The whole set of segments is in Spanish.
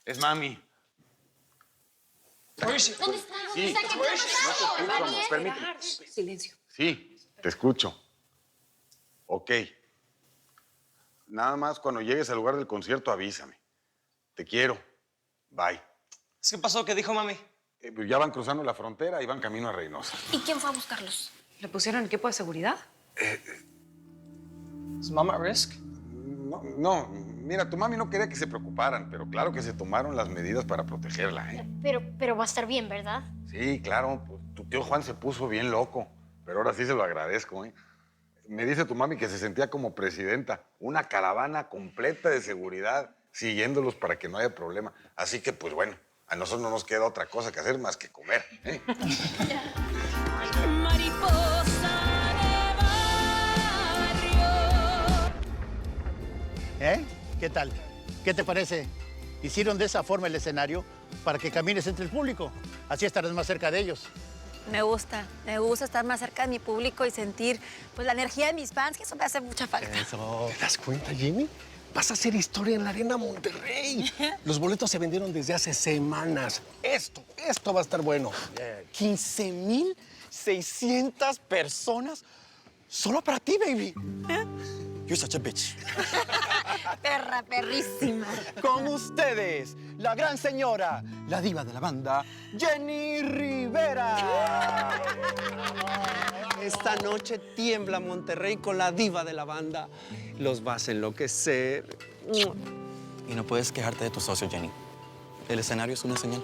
Es mami. ¿Dónde está? ¿Dónde está? ¿Qué No te escucho, amor. Permíteme. Silencio. Sí, te escucho. Ok. Nada más cuando llegues al lugar del concierto, avísame. Te quiero. Bye. ¿Qué pasó? ¿Qué dijo mami? Pues ya van cruzando la frontera y van camino a Reynosa. ¿Y quién fue a buscarlos? ¿Le pusieron equipo de seguridad? ¿Is mom at risk? No, mira, tu mami no quería que se preocuparan, pero claro que se tomaron las medidas para protegerla, ¿eh? Pero va a estar bien, ¿verdad? Sí, claro, pues, tu tío Juan se puso bien loco, pero ahora sí se lo agradezco, ¿eh? Me dice tu mami que se sentía como presidenta, una caravana completa de seguridad, siguiéndolos para que no haya problema. Así que, pues bueno, a nosotros no nos queda otra cosa que hacer más que comer, ¿eh? Mariposa de barrio. ¿Eh? ¿Qué tal? ¿Qué te parece? Hicieron de esa forma el escenario para que camines entre el público. Así estarás más cerca de ellos. Me gusta estar más cerca de mi público y sentir pues la energía de mis fans, que eso me hace mucha falta. Eso. ¿Te das cuenta, Jimmy? Vas a hacer historia en la Arena Monterrey. Los boletos se vendieron desde hace semanas. Esto va a estar bueno. 15,600 personas solo para ti, baby. You're such a bitch. Perra, perrísima. Con ustedes, la gran señora, la diva de la banda, Jenny Rivera. Esta noche tiembla Monterrey con la diva de la banda. Los vas a enloquecer. Y no puedes quejarte de tu socio, Jenny. El escenario es una señal.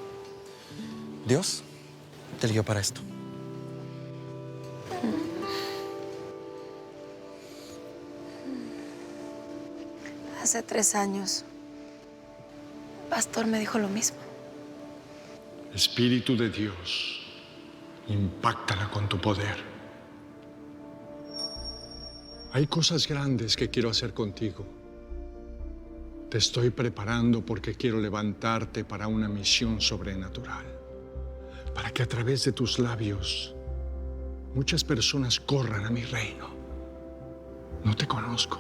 Dios te eligió para esto. Hace 3 años, Pastor me dijo lo mismo. Espíritu de Dios, impáctala con tu poder. Hay cosas grandes que quiero hacer contigo. Te estoy preparando porque quiero levantarte para una misión sobrenatural. Para que a través de tus labios muchas personas corran a mi reino. No te conozco,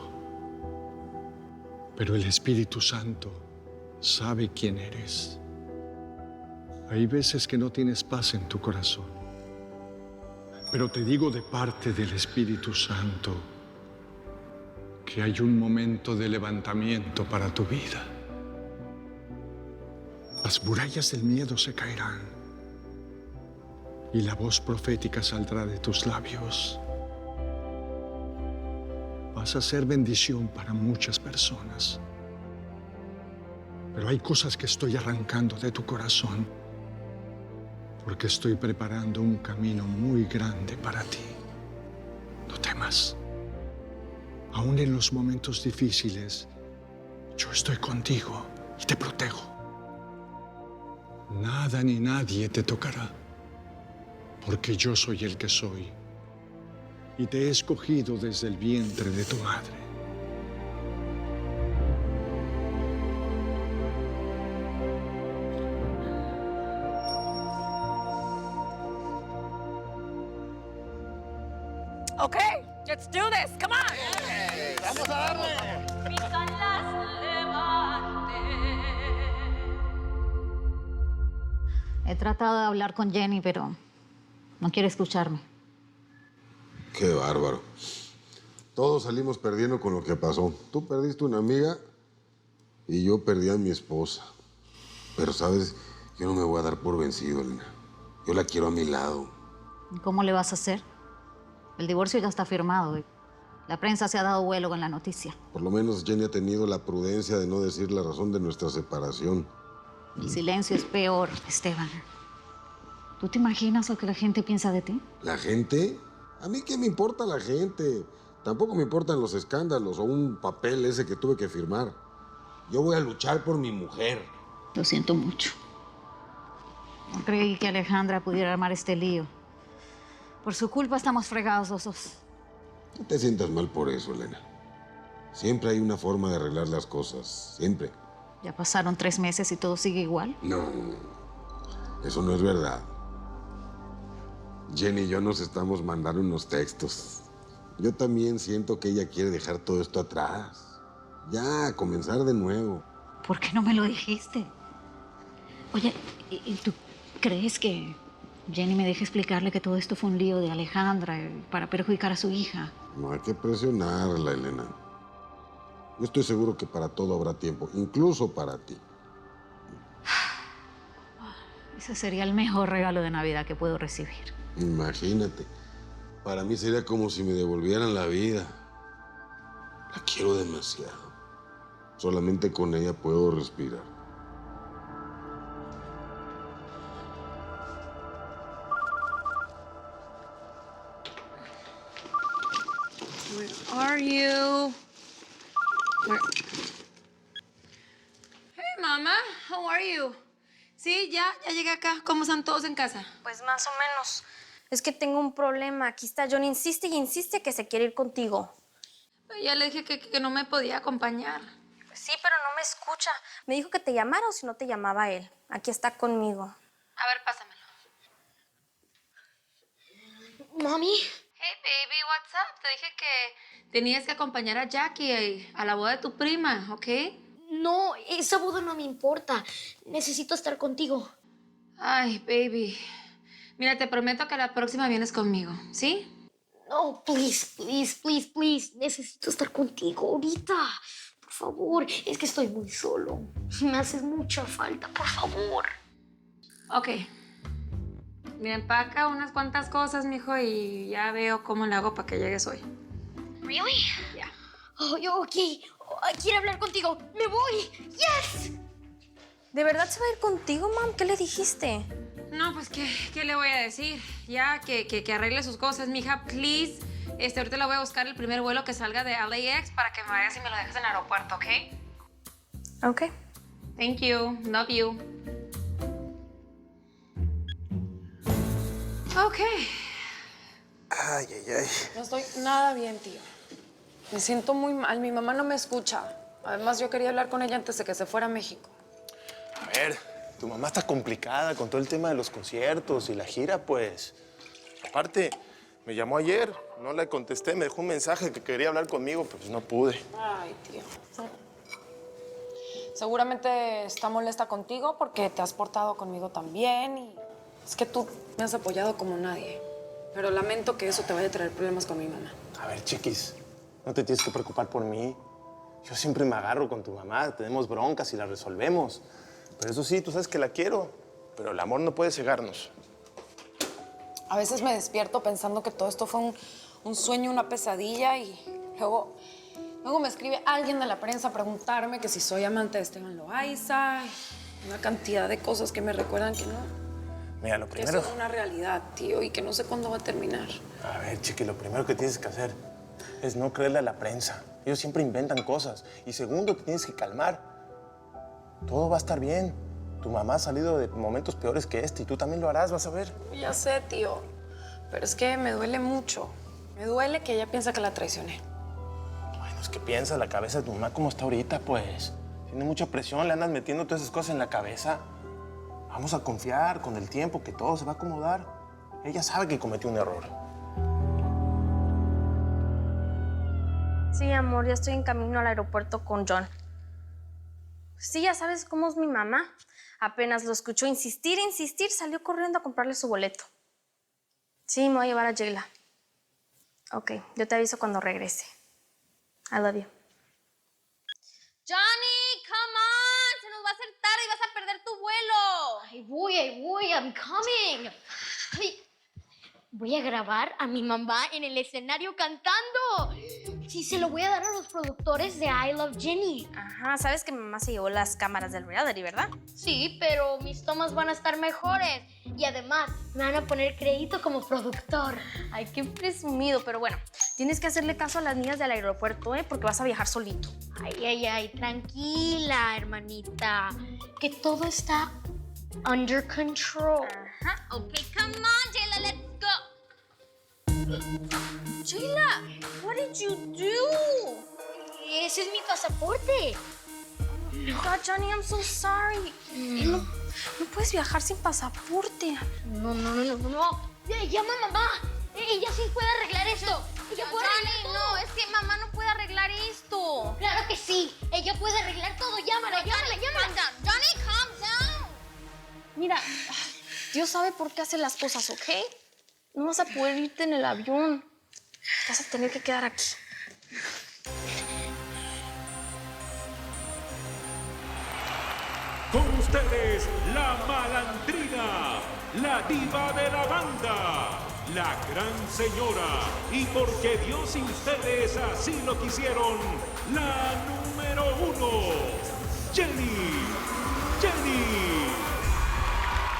pero el Espíritu Santo sabe quién eres. Hay veces que no tienes paz en tu corazón, pero te digo de parte del Espíritu Santo que hay un momento de levantamiento para tu vida. Las murallas del miedo se caerán y la voz profética saldrá de tus labios. Vas a ser bendición para muchas personas. Pero hay cosas que estoy arrancando de tu corazón porque estoy preparando un camino muy grande para ti. No temas. Aún en los momentos difíciles, yo estoy contigo y te protejo. Nada ni nadie te tocará, porque yo soy el que soy y te he escogido desde el vientre de tu madre. Okay, let's do this. Come on. ¡Vamos a darle! He tratado de hablar con Jenny, pero no quiere escucharme. Qué bárbaro. Todos salimos perdiendo con lo que pasó. Tú perdiste una amiga y yo perdí a mi esposa. Pero, ¿sabes? Yo no me voy a dar por vencido, Elena. Yo la quiero a mi lado. ¿Cómo le vas a hacer? El divorcio ya está firmado. La prensa se ha dado vuelo con la noticia. Por lo menos Jenny ha tenido la prudencia de no decir la razón de nuestra separación. El silencio es peor, Esteban. ¿Tú te imaginas lo que la gente piensa de ti? ¿La gente? ¿A mí qué me importa la gente? Tampoco me importan los escándalos o un papel ese que tuve que firmar. Yo voy a luchar por mi mujer. Lo siento mucho. No creí que Alejandra pudiera armar este lío. Por su culpa estamos fregados los dos. No te sientas mal por eso, Elena. Siempre hay una forma de arreglar las cosas. Siempre. Ya pasaron 3 meses y todo sigue igual. No, eso no es verdad. Jenny y yo nos estamos mandando unos textos. Yo también siento que ella quiere dejar todo esto atrás. Ya, comenzar de nuevo. ¿Por qué no me lo dijiste? Oye, ¿y tú crees que Jenny me deje explicarle que todo esto fue un lío de Alejandra para perjudicar a su hija? No hay que presionarla, Elena. Yo estoy seguro que para todo habrá tiempo, incluso para ti. Ese sería el mejor regalo de Navidad que puedo recibir. Imagínate. Para mí sería como si me devolvieran la vida. La quiero demasiado. Solamente con ella puedo respirar. Where are you? Hey, mamá, how are you? Sí, ya llegué acá. ¿Cómo están todos en casa? Pues más o menos. Es que tengo un problema. Aquí está John, insiste y insiste que se quiere ir contigo. Ya le dije que no me podía acompañar. Sí, pero no me escucha. Me dijo que te llamara o si no te llamaba él. Aquí está conmigo. A ver, pásamelo. Mami. Hey, baby, what's up? Te dije que tenías que acompañar a Jackie a la boda de tu prima, ¿ok? No, esa boda no me importa. Necesito estar contigo. Ay, baby. Mira, te prometo que la próxima vienes conmigo, ¿sí? No, please, please, please, please. Necesito estar contigo ahorita. Por favor, es que estoy muy solo. Me haces mucha falta, por favor. Ok. Mira, empaca unas cuantas cosas, mijo, y ya veo cómo le hago para que llegues hoy. Really? Ya. Oh, ok. Quiero hablar contigo. ¡Me voy! ¡Yes! ¿De verdad se va a ir contigo, mam? ¿Qué le dijiste? No, pues, ¿qué le voy a decir? Ya, que arregle sus cosas, mija, please. Ahorita la voy a buscar el primer vuelo que salga de LAX para que me vayas y me lo dejes en el aeropuerto, ¿ok? Ok. Thank you. Love you. Ok. Ay, ay, ay. No estoy nada bien, tío. Me siento muy mal. Mi mamá no me escucha. Además, yo quería hablar con ella antes de que se fuera a México. A ver, tu mamá está complicada con todo el tema de los conciertos y la gira, pues. Aparte, me llamó ayer, no le contesté, me dejó un mensaje que quería hablar conmigo, pero pues no pude. Ay, tío. Seguramente está molesta contigo porque te has portado conmigo tan bien y es que tú me has apoyado como nadie. Pero lamento que eso te vaya a traer problemas con mi mamá. A ver, chiquis, no te tienes que preocupar por mí. Yo siempre me agarro con tu mamá, tenemos broncas y las resolvemos. Pero eso sí, tú sabes que la quiero, pero el amor no puede cegarnos. A veces me despierto pensando que todo esto fue un sueño, una pesadilla y luego me escribe alguien de la prensa a preguntarme que si soy amante de Esteban Loaiza y una cantidad de cosas que me recuerdan que no. Mira, lo Que primero... eso es una realidad, tío, y que no sé cuándo va a terminar. A ver, chiqui, lo primero que tienes que hacer es no creerle a la prensa. Ellos siempre inventan cosas. Y segundo, te tienes que calmar. Todo va a estar bien. Tu mamá ha salido de momentos peores que este y tú también lo harás, vas a ver. Ya sé, tío, pero es que me duele mucho. Me duele que ella piensa que la traicioné. Bueno, es que piensa la cabeza de tu mamá cómo está ahorita, pues. Tiene mucha presión, le andas metiendo todas esas cosas en la cabeza. Vamos a confiar con el tiempo que todo se va a acomodar. Ella sabe que cometió un error. Sí, amor, ya estoy en camino al aeropuerto con John. Sí, ya sabes cómo es mi mamá. Apenas lo escuchó insistir, salió corriendo a comprarle su boleto. Sí, me voy a llevar a Jayla. Ok, yo te aviso cuando regrese. I love you. Johnny, come on. Se nos va a hacer tarde y vas a perder tu vuelo. Ahí voy, I'm coming. Ay, voy a grabar a mi mamá en el escenario cantando. Sí, se lo voy a dar a los productores de I Love Jenny. Ajá, sabes que mi mamá se llevó las cámaras del reality, ¿verdad? Sí, pero mis tomas van a estar mejores. Y además, me van a poner crédito como productor. Ay, qué presumido. Pero bueno, tienes que hacerle caso a las niñas del aeropuerto, ¿eh? Porque vas a viajar solito. Ay, tranquila, hermanita. Que todo está under control. Ajá. Ok, come on, Jayla, let's go. Jayla, what did you do? Ese es mi pasaporte. No, God, Johnny, I'm so sorry. No puedes viajar sin pasaporte. No. Llama a mamá. Ella sí puede arreglar esto. Ella puede arreglar todo. No, es que mamá no puede arreglar esto. Claro que sí. Ella puede arreglar todo. Llámala. Calm down. Johnny, calm down. Mira, Dios sabe por qué hace las cosas, ¿ok? No vas a poder irte en el avión. Vas a tener que quedar aquí. Con ustedes, la malandrina, la diva de la banda, la gran señora, y porque Dios y ustedes así lo quisieron, la número 1, Jenny.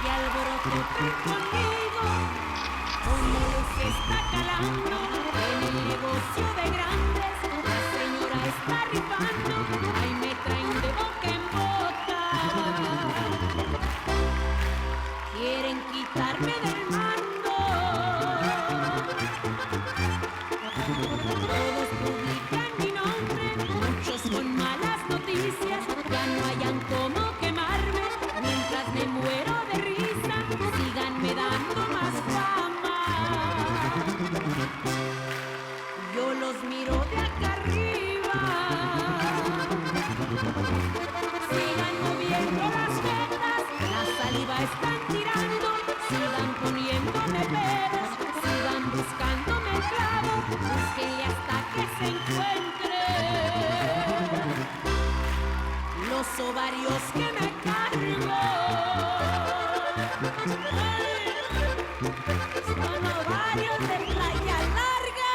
Y alborotate conmigo, como luz está calando en el negocio de grandes. La señora está rifando, ahí me traen de boca en boca. Quieren quitarme del mando. Todos publican mi nombre, muchos con malas noticias. Ya no hayan cómo quemarme, mientras me muero de risa, síganme dando más fama. Yo los miro de acá arriba, sigan moviendo las tetas, la saliva están tirando, sigan poniéndome peros, sigan buscándome el clavo, búsquenle hasta que se encuentre los ovarios que me cargo. Son ovarios de playa larga.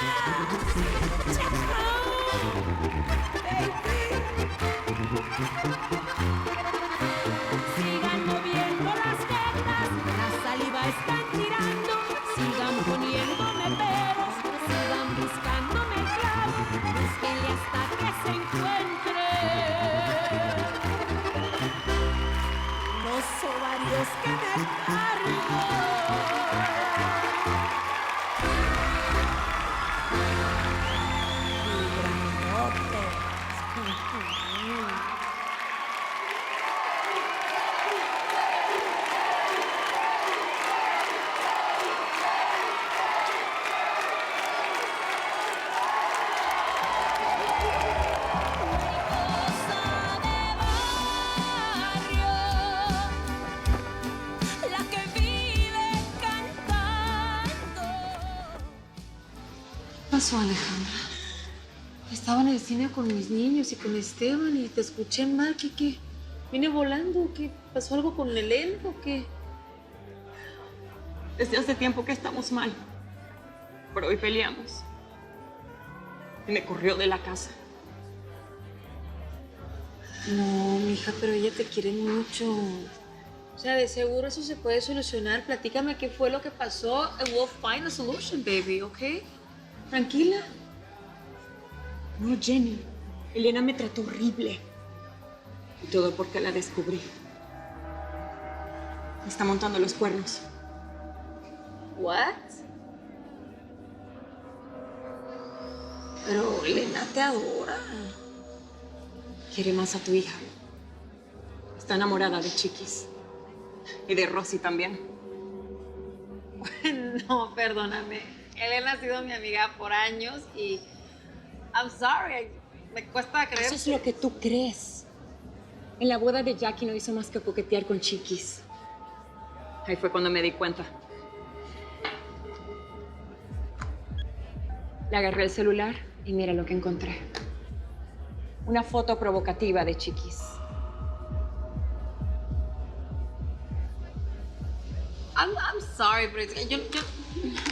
Sigan moviendo las tetas, la saliva están tirando, sigan poniéndome peros, sigan buscándome el clavo, búsquenle hasta que se encuentre los ovarios que me cargo. ¿Qué pasó, Alejandra? Estaba en el cine con mis niños y con Esteban y te escuché mal. ¿Qué? ¿Vine volando? ¿Qué? ¿Pasó algo con Elena o qué? Desde hace tiempo que estamos mal, pero hoy peleamos. Y me corrió de la casa. No, mija, pero ella te quiere mucho. O sea, de seguro eso se puede solucionar. Platícame qué fue lo que pasó and we'll find a solution, baby, ¿ok? Tranquila. No, Jenny. Elena me trató horrible. Y todo porque la descubrí. Me está montando los cuernos. What? Pero Elena te adora. Quiere más a tu hija. Está enamorada de Chiquis. Y de Rosy también. No, perdóname. Elena ha sido mi amiga por años y... I'm sorry. Me cuesta creer. Eso es lo que tú crees. En la boda de Jackie no hizo más que coquetear con Chiquis. Ahí fue cuando me di cuenta. Le agarré el celular y mira lo que encontré. Una foto provocativa de Chiquis. I'm sorry, pero yo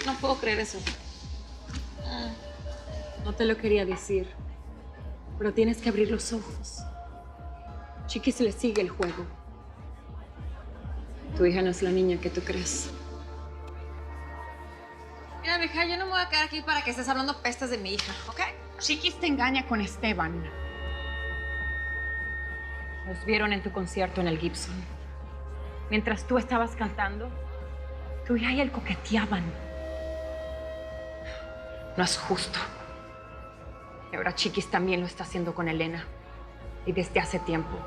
no puedo creer eso. No te lo quería decir, pero tienes que abrir los ojos. Chiquis le sigue el juego. Tu hija no es la niña que tú crees. Mira, mija, yo no me voy a quedar aquí para que estés hablando pestes de mi hija, ¿ok? Chiquis te engaña con Esteban. Los vieron en tu concierto en el Gibson. Mientras tú estabas cantando, tu hija y él coqueteaban. No es justo. Y ahora Chiquis también lo está haciendo con Elena. Y desde hace tiempo.